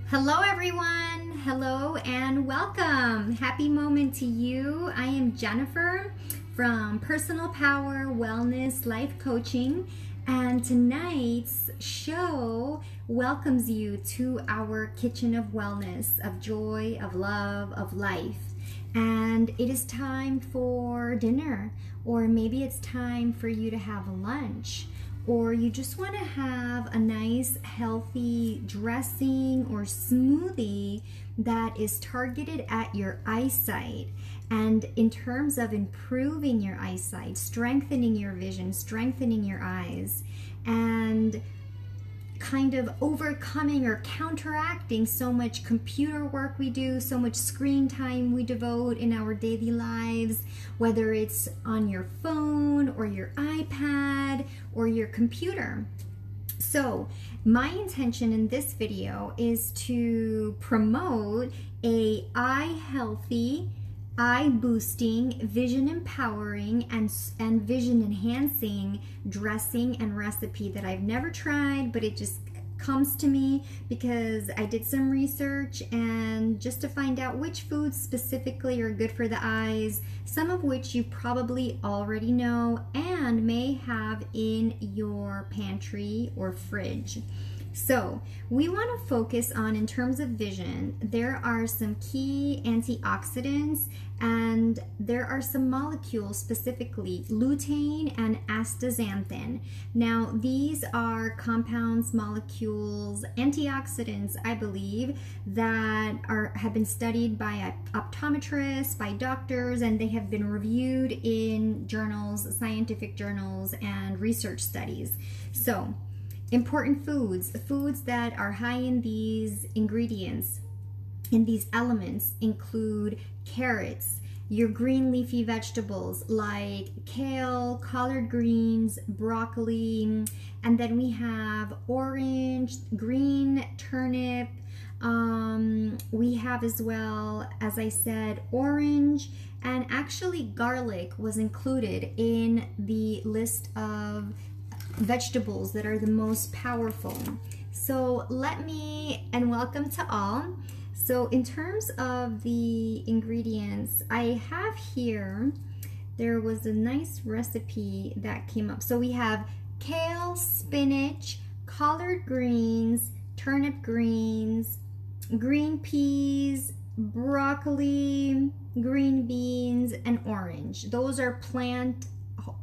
Hello everyone, hello and welcome. Happy moment to you. I am Jennifer from Personal Power Wellness Life Coaching, and tonight's show welcomes you to our kitchen of wellness, of joy, of love, of life. And it is time for dinner, or maybe it's time for you to have lunch, or you just want to have a nice healthy dressing or smoothie that is targeted at your eyesight, and in terms of improving your eyesight, strengthening your vision, strengthening your eyes, and kind of overcoming or counteracting so much computer work we do, so much screen time we devote in our daily lives, whether it's on your phone or your iPad or your computer. So my intention in this video is to promote a eye healthy, eye boosting, vision empowering, and vision enhancing dressing and recipe that I've never tried, but it just comes to me because I did some research and just to find out which foods specifically are good for the eyes, some of which you probably already know and may have in your pantry or fridge. So we want to focus on, in terms of vision, there are some key antioxidants and there are some molecules, specifically lutein and astaxanthin. Now these are compounds, molecules, antioxidants, I believe, that have been studied by optometrists, by doctors, and they have been reviewed in journals, scientific journals, and research studies. So important foods that are high in these ingredients, in these elements, include carrots, your green leafy vegetables like kale, collard greens, broccoli, and then we have orange, green turnip. We have as well, as I said, orange, and actually garlic was included in the list of vegetables that are the most powerful. So welcome to all. So in terms of the ingredients, I have here, there was a nice recipe that came up. So we have kale, spinach, collard greens, turnip greens, green peas, broccoli, green beans, and orange. Those are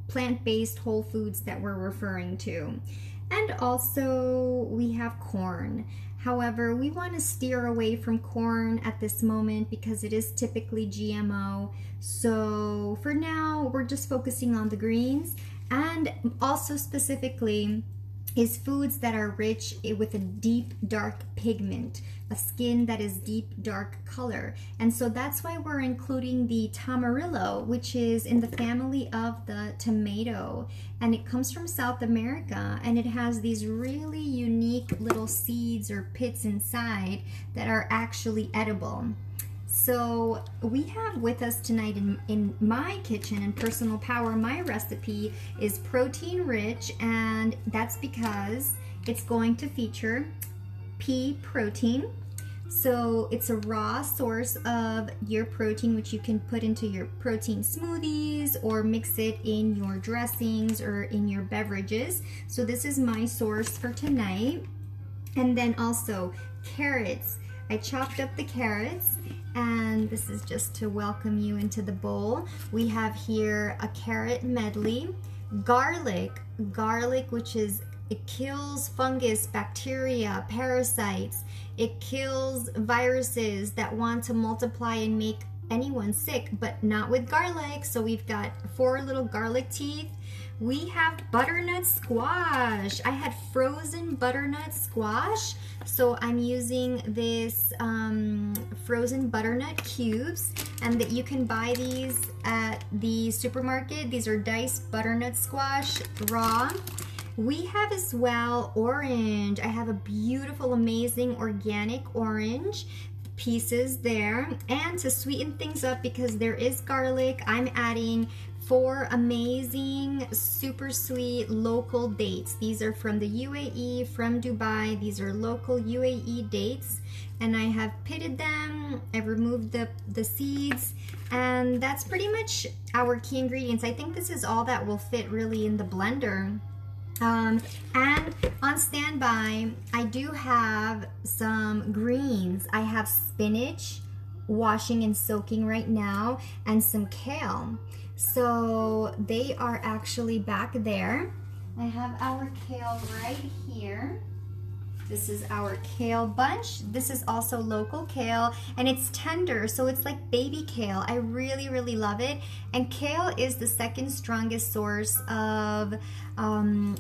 plant-based whole foods that we're referring to. And also we have corn. However, we want to steer away from corn at this moment because it is typically GMO. So for now, we're just focusing on the greens, and also specifically is foods that are rich with a deep dark pigment, a skin that is deep dark color. And so that's why we're including the tamarillo, which is in the family of the tomato, and it comes from South America, and it has these really unique little seeds or pits inside that are actually edible. So we have with us tonight in my kitchen in Personal Power, my recipe is protein rich, and that's because it's going to feature pea protein. So it's a raw source of your protein, which you can put into your protein smoothies or mix it in your dressings or in your beverages. So this is my source for tonight. And then also carrots. I chopped up the carrots, and this is just to welcome you into the bowl. We have here a carrot medley, garlic, which is, it kills fungus, bacteria, parasites. It kills viruses that want to multiply and make anyone sick, but not with garlic. So we've got 4 little garlic teeth. We have butternut squash. I had frozen butternut squash, so I'm using this frozen butternut cubes, and that you can buy these at the supermarket. These are diced butternut squash, raw. We have as well orange. I have a beautiful, amazing organic orange pieces there. And to sweeten things up, because there is garlic, I'm adding 4 amazing, super sweet local dates. These are from the UAE, from Dubai. These are local UAE dates, and I have pitted them. I've removed the seeds, and that's pretty much our key ingredients. I think this is all that will fit really in the blender. And on standby, I do have some greens. I have spinach washing and soaking right now, and some kale. So they are actually back there. I have our kale right here. This is our kale bunch. This is also local kale, and it's tender, so it's like baby kale. I really, really love it. And kale is the second strongest source of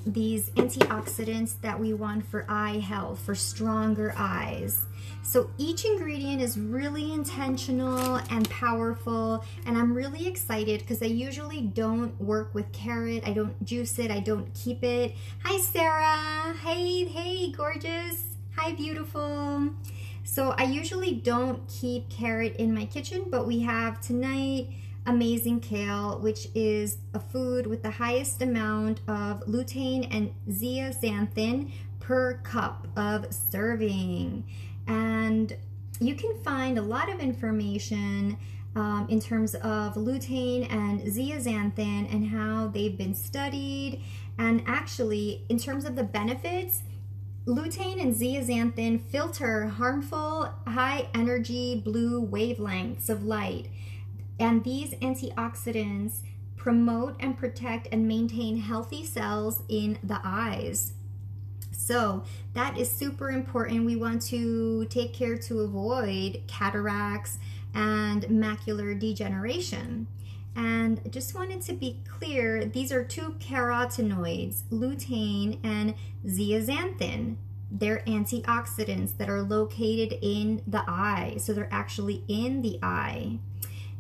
these antioxidants that we want for eye health, for stronger eyes. So each ingredient is really intentional and powerful, and I'm really excited because I usually don't work with carrot. I don't juice it, I don't keep it. Hi Sarah, hey gorgeous, hi beautiful. So I usually don't keep carrot in my kitchen, but we have tonight amazing kale, which is a food with the highest amount of lutein and zeaxanthin per cup of serving. And you can find a lot of information in terms of lutein and zeaxanthin and how they've been studied. And actually, in terms of the benefits, lutein and zeaxanthin filter harmful high energy blue wavelengths of light. And these antioxidants promote and protect and maintain healthy cells in the eyes. So that is super important. We want to take care to avoid cataracts and macular degeneration. And I just wanted to be clear, these are 2 carotenoids, lutein and zeaxanthin. They're antioxidants that are located in the eye. So they're actually in the eye.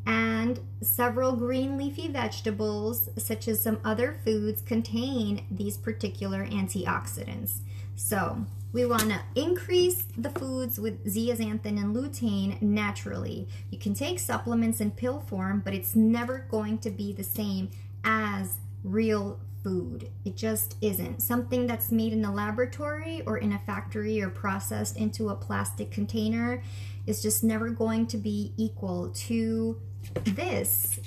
And several green leafy vegetables, such as some other foods, contain these particular antioxidants. So we want to increase the foods with zeaxanthin and lutein naturally. You can take supplements in pill form, but it's never going to be the same as real food. It just isn't. Something that's made in a laboratory or in a factory or processed into a plastic container is just never going to be equal to this.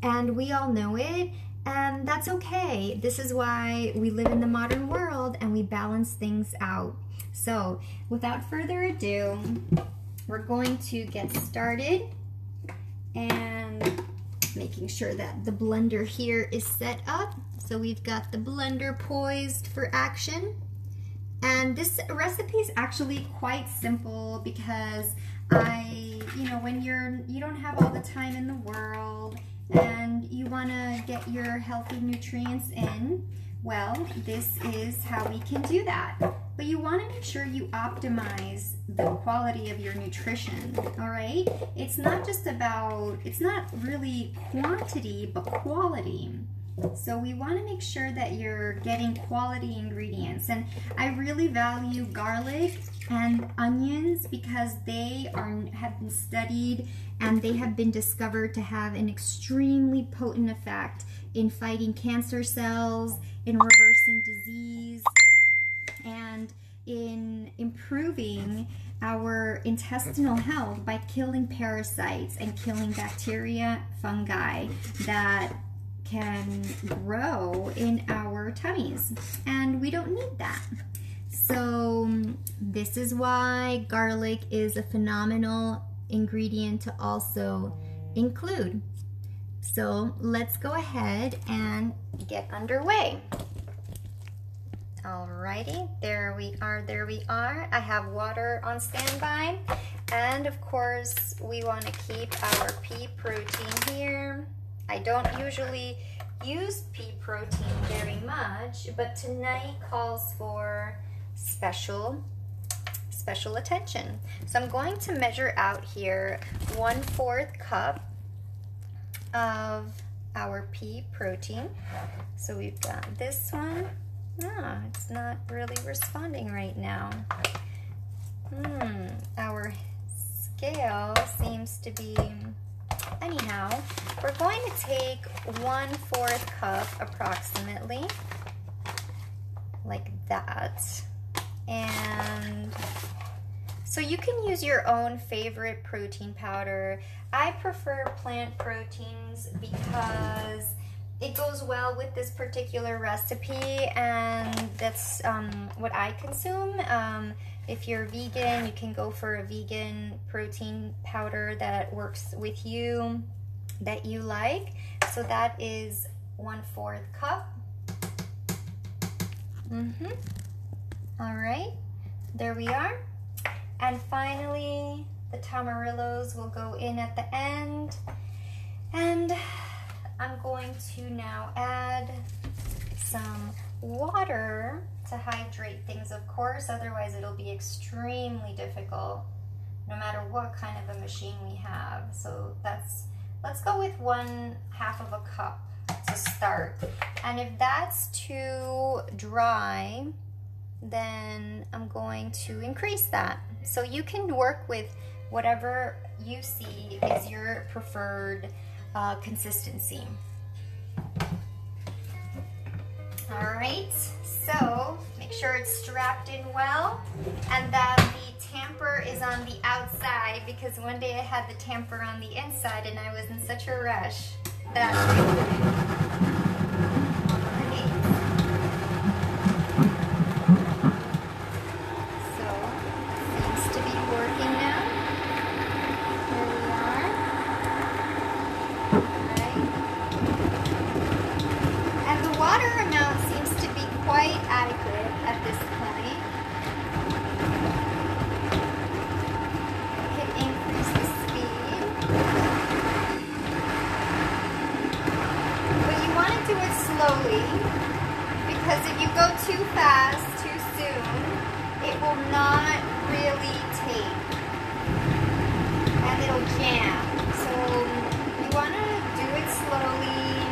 And we all know it, and that's okay. This is why we live in the modern world and we balance things out. So without further ado, we're going to get started and making sure that the blender here is set up. So we've got the blender poised for action. And this recipe is actually quite simple because when you don't have all the time in the world and you want to get your healthy nutrients in, well, this is how we can do that. But you want to make sure you optimize the quality of your nutrition, all right? It's not really quantity, but quality. So we want to make sure that you're getting quality ingredients. And I really value garlic and onions because they have been studied and they have been discovered to have an extremely potent effect in fighting cancer cells, in reversing disease, and in improving our intestinal health by killing parasites and killing bacteria, fungi that can grow in our tummies, and we don't need that. So this is why garlic is a phenomenal ingredient to also include. So let's go ahead and get underway. Alrighty, there we are. I have water on standby, and of course we want to keep our pea protein here. I don't usually use pea protein very much, but tonight calls for special attention. So I'm going to measure out here 1/4 cup of our pea protein. So we've got this one. It's not really responding right now. Our scale seems to be anyhow, we're going to take 1/4 cup approximately, like that. And so you can use your own favorite protein powder. I prefer plant proteins because it goes well with this particular recipe, and that's what I consume. If you're vegan, you can go for a vegan protein powder that works with you, that you like. So that is 1/4 cup. All right, there we are. And finally, the tamarillos will go in at the end. And I'm going to now add some water to hydrate things, of course, otherwise it'll be extremely difficult no matter what kind of a machine we have. So let's go with 1/2 cup to start. And if that's too dry, then I'm going to increase that. So you can work with whatever you see is your preferred consistency. All right, so make sure it's strapped in well and that the tamper is on the outside, because one day I had the tamper on the inside and I was in such a rush that I couldn't. Slowly, because if you go too fast, too soon, it will not really take and it'll jam. So you want to do it slowly.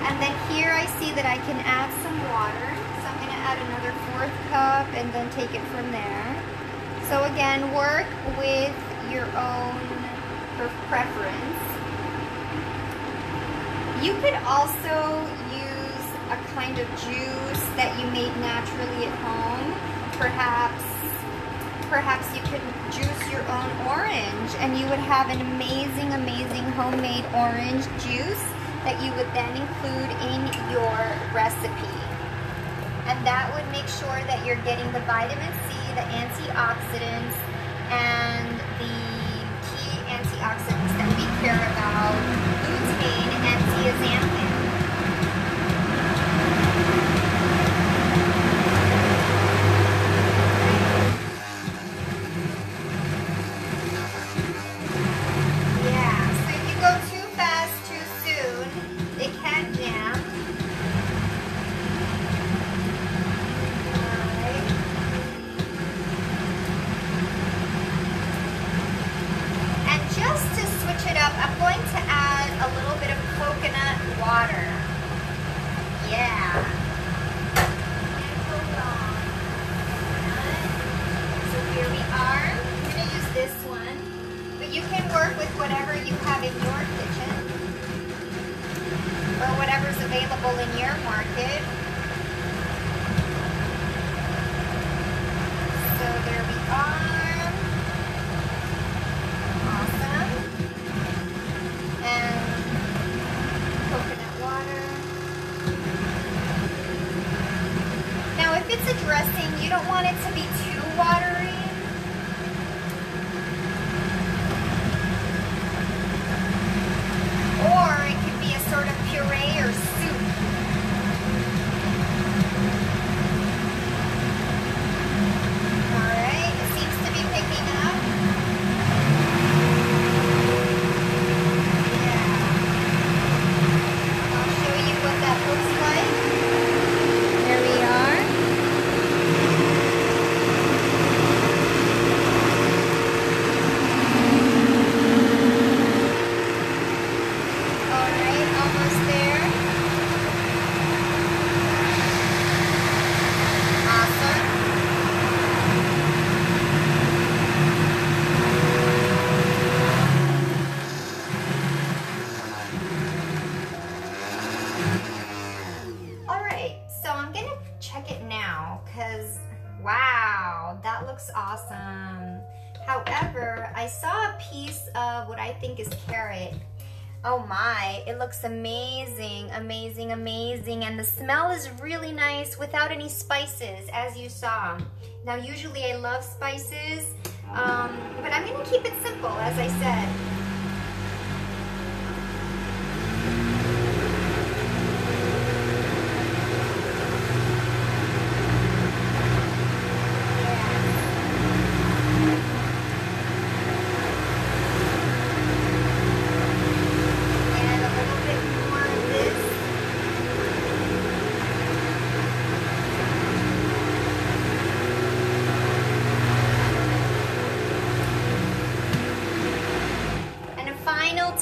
And then here I see that I can add some water. So I'm going to add another 1/4 cup and then take it from there. So again, work with your own preference. You could also use a kind of juice that you made naturally at home. Perhaps you could juice your own orange and you would have an amazing, amazing homemade orange juice that you would then include in your recipe. And that would make sure that you're getting the vitamin C, the antioxidants, and the key antioxidants that we care about, lutein and astaxanthin. I'm going to add a little bit of coconut water. Yeah. So here we are. I'm going to use this one, but you can work with whatever you have in your kitchen or whatever's available in your market. So there we are. If it's a dressing, you don't want it to be too watery. Or it could be a sort of puree or soup. Alright, it seems to be picking up. Yeah. I'll show you what that looks like. There we are. However, I saw a piece of what I think is carrot. Oh my, it looks amazing, amazing, amazing. And the smell is really nice without any spices, as you saw. Now, usually I love spices, but I'm gonna keep it simple, as I said.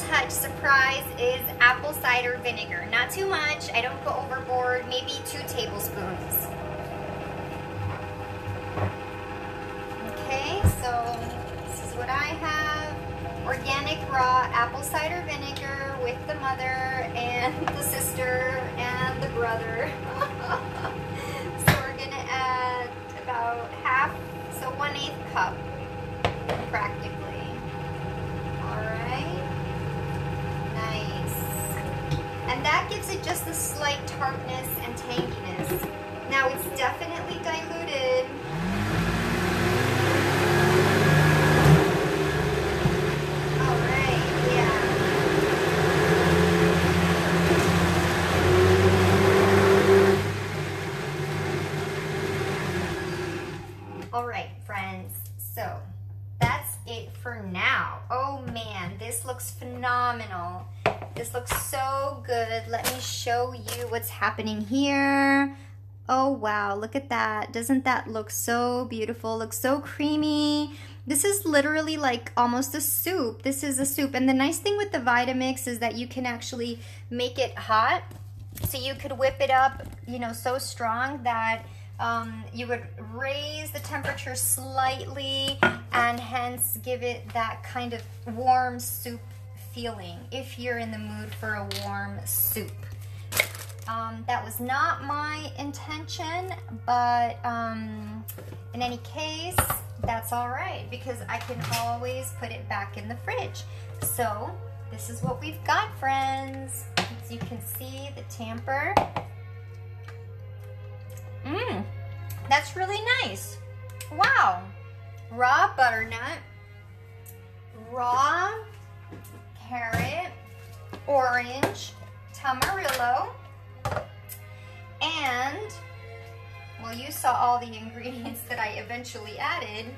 Touch surprise is apple cider vinegar. Not too much, I don't go overboard, maybe 2 tablespoons. Okay, so this is what I have. Organic raw apple cider vinegar with the mother and the sister and the brother. So we're gonna add about half, so 1/8 cup practically. And that gives it just a slight tartness and tanginess. Now it's definitely diluted. All right, yeah. All right, friends, so that's it for now. Oh man, this looks phenomenal. This looks so good. Let me show you what's happening here. Oh wow, look at that. Doesn't that look so beautiful? Looks so creamy. This is literally like almost a soup. This is a soup. And the nice thing with the Vitamix is that you can actually make it hot. So you could whip it up, you know, so strong that you would raise the temperature slightly and hence give it that kind of warm soup feeling if you're in the mood for a warm soup. That was not my intention, but in any case, that's all right because I can always put it back in the fridge. So this is what we've got, friends. As you can see, the tamper. That's really nice. Wow. Raw butternut, raw carrot, orange, tamarillo, and, well, you saw all the ingredients that I eventually added,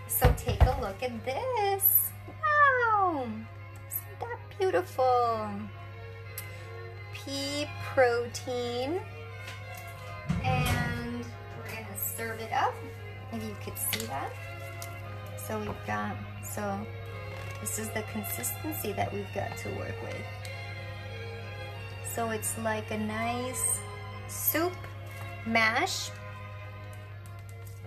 so take a look at this. Wow, isn't that beautiful? Pea protein, and we're gonna serve it up. Maybe you could see that. So we've got, this is the consistency that we've got to work with. So it's like a nice soup mash.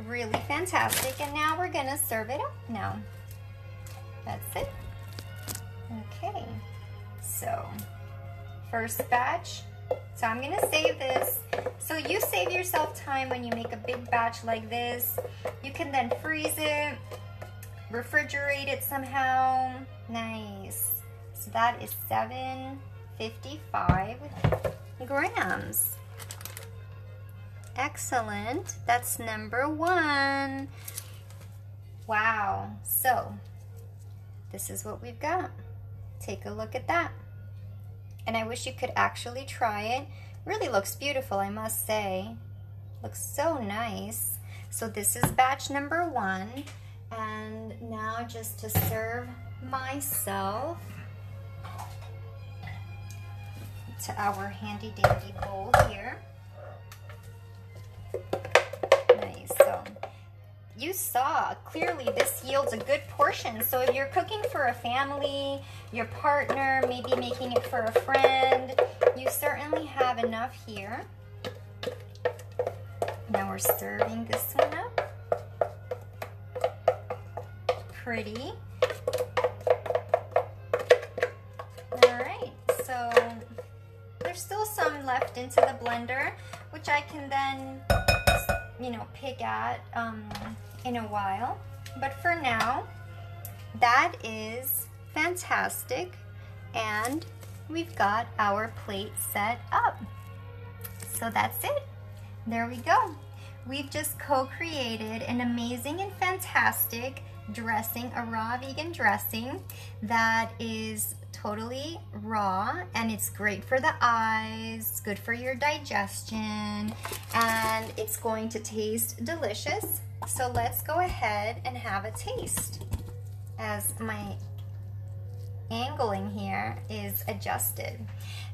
Really fantastic. And now we're gonna serve it up now. That's it. Okay, so first batch. So I'm gonna save this. So you save yourself time when you make a big batch like this. You can then freeze it, refrigerate it somehow. Nice. So that is 755 grams. Excellent. That's number 1. Wow. So this is what we've got. Take a look at that. And I wish you could actually try it. Really looks beautiful, I must say. Looks so nice. So this is batch number 1. And now just to serve myself to our handy dandy bowl here. Nice. So you saw clearly this yields a good portion. So if you're cooking for a family, your partner, maybe making it for a friend, you certainly have enough here. Now we're serving this one up. Pretty. All right, so there's still some left into the blender, which I can then, you know, pick at in a while. But for now, that is fantastic. And we've got our plate set up. So that's it. There we go. We've just co-created an amazing and fantastic dressing, a raw vegan dressing that is totally raw, and it's great for the eyes, good for your digestion, and it's going to taste delicious. So let's go ahead and have a taste as my angling here is adjusted.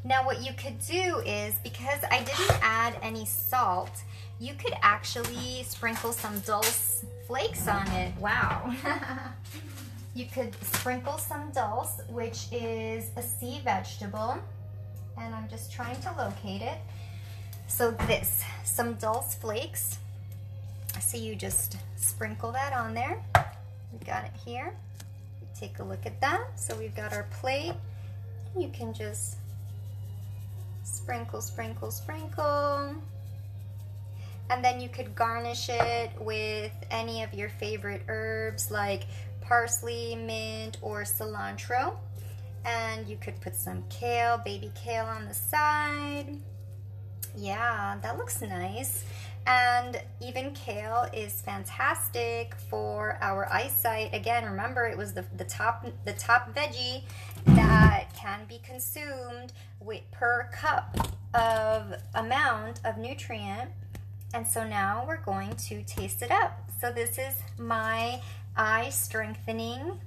Now what you could do is, because I didn't add any salt, you could actually sprinkle some dulse flakes on it. Wow. You could sprinkle some dulse, which is a sea vegetable, and I'm just trying to locate it. So this, some dulse flakes. So you just sprinkle that on there. We got it here. Take a look at that. So we've got our plate. You can just sprinkle, sprinkle, sprinkle. And then you could garnish it with any of your favorite herbs like parsley, mint, or cilantro. And you could put some kale, baby kale on the side. Yeah, that looks nice. And even kale is fantastic for our eyesight. Again, remember, it was the top veggie that can be consumed with per cup of amount of nutrient. And so now we're going to taste it up. So this is my eye strengthening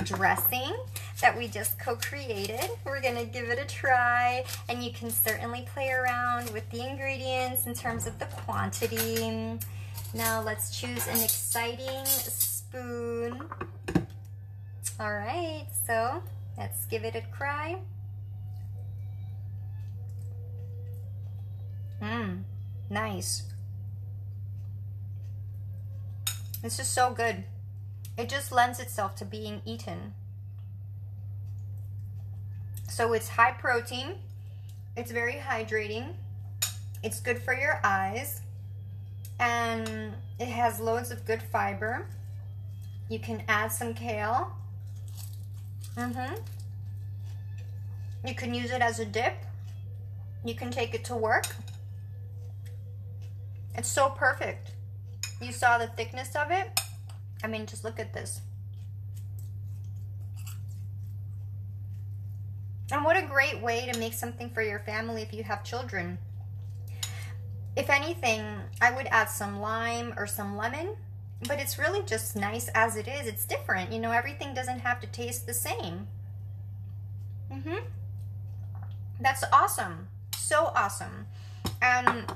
dressing that we just co-created. We're gonna give it a try, and you can certainly play around with the ingredients in terms of the quantity. Now let's choose an exciting spoon. All right, so let's give it a try. Nice. This is so good. It just lends itself to being eaten. So it's high protein, it's very hydrating, it's good for your eyes, and it has loads of good fiber. You can add some kale. You can use it as a dip. You can take it to work. It's so perfect. You saw the thickness of it. I mean, just look at this. And what a great way to make something for your family if you have children. If anything, I would add some lime or some lemon, but it's really just nice as it is. It's different, you know, everything doesn't have to taste the same. That's awesome. So awesome. And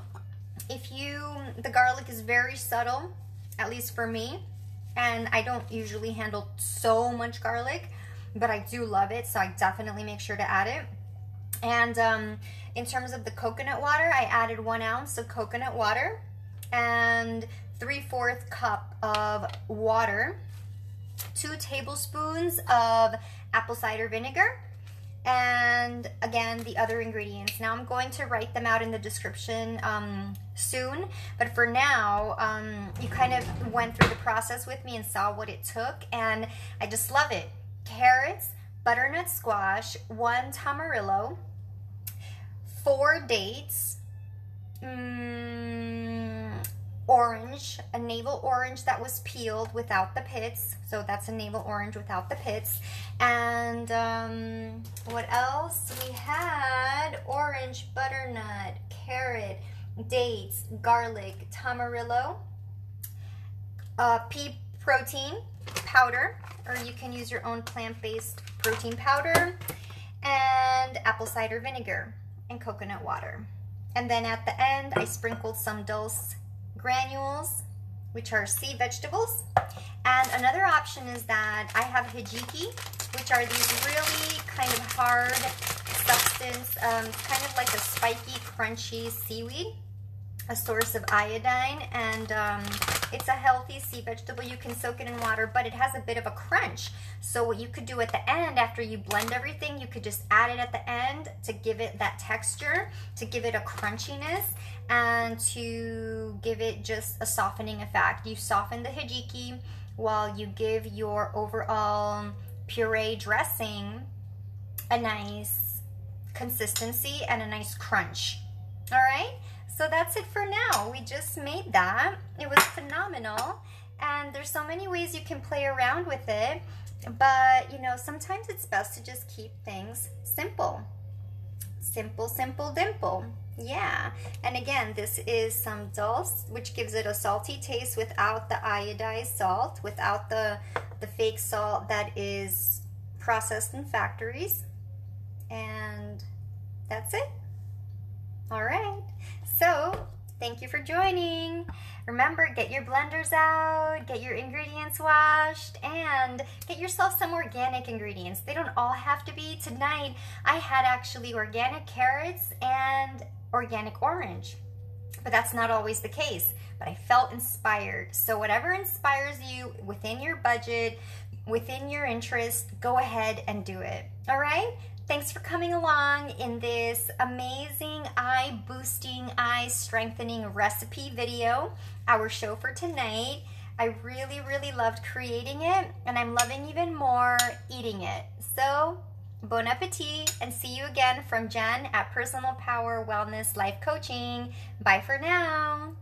the garlic is very subtle, at least for me, and I don't usually handle so much garlic, but I do love it, so I definitely make sure to add it. And in terms of the coconut water, I added 1 ounce of coconut water and 3/4 cup of water, 2 tablespoons of apple cider vinegar, and again, the other ingredients. Now I'm going to write them out in the description soon, but for now, you kind of went through the process with me and saw what it took, and I just love it. Carrots, butternut squash, 1 tamarillo, 4 dates, orange, a navel orange that was peeled without the pits, so that's a navel orange without the pits, and what else? We had orange, butternut, carrot, dates, garlic, tamarillo, pea protein powder, or you can use your own plant-based protein powder, and apple cider vinegar and coconut water. And then at the end, I sprinkled some dulse granules, which are sea vegetables. And another option is that I have hijiki, which are these really kind of hard substance, kind of like a spiky, crunchy seaweed, a source of iodine, and it's a healthy sea vegetable. You can soak it in water, but it has a bit of a crunch. So what you could do at the end, after you blend everything, you could just add it at the end to give it that texture, to give it a crunchiness, and to give it just a softening effect. You soften the hijiki while you give your overall puree dressing a nice consistency and a nice crunch. All right, so that's it for now. We just made that. It was phenomenal, and there's so many ways you can play around with it, but you know, sometimes it's best to just keep things simple. Simple, simple, dimple. Yeah, and again, this is some dulse, which gives it a salty taste without the iodized salt, without the fake salt that is processed in factories. And that's it. All right, so thank you for joining. Remember, get your blenders out, get your ingredients washed, and get yourself some organic ingredients. They don't all have to be. Tonight, I had actually organic carrots and organic orange, but that's not always the case. But I felt inspired. So whatever inspires you within your budget, within your interest, go ahead and do it. All right? Thanks for coming along in this amazing eye-boosting, eye-strengthening recipe video, our show for tonight. I really, really loved creating it, and I'm loving even more eating it. So, bon appetit, and see you again from Jen at Personal Power Wellness Life Coaching. Bye for now.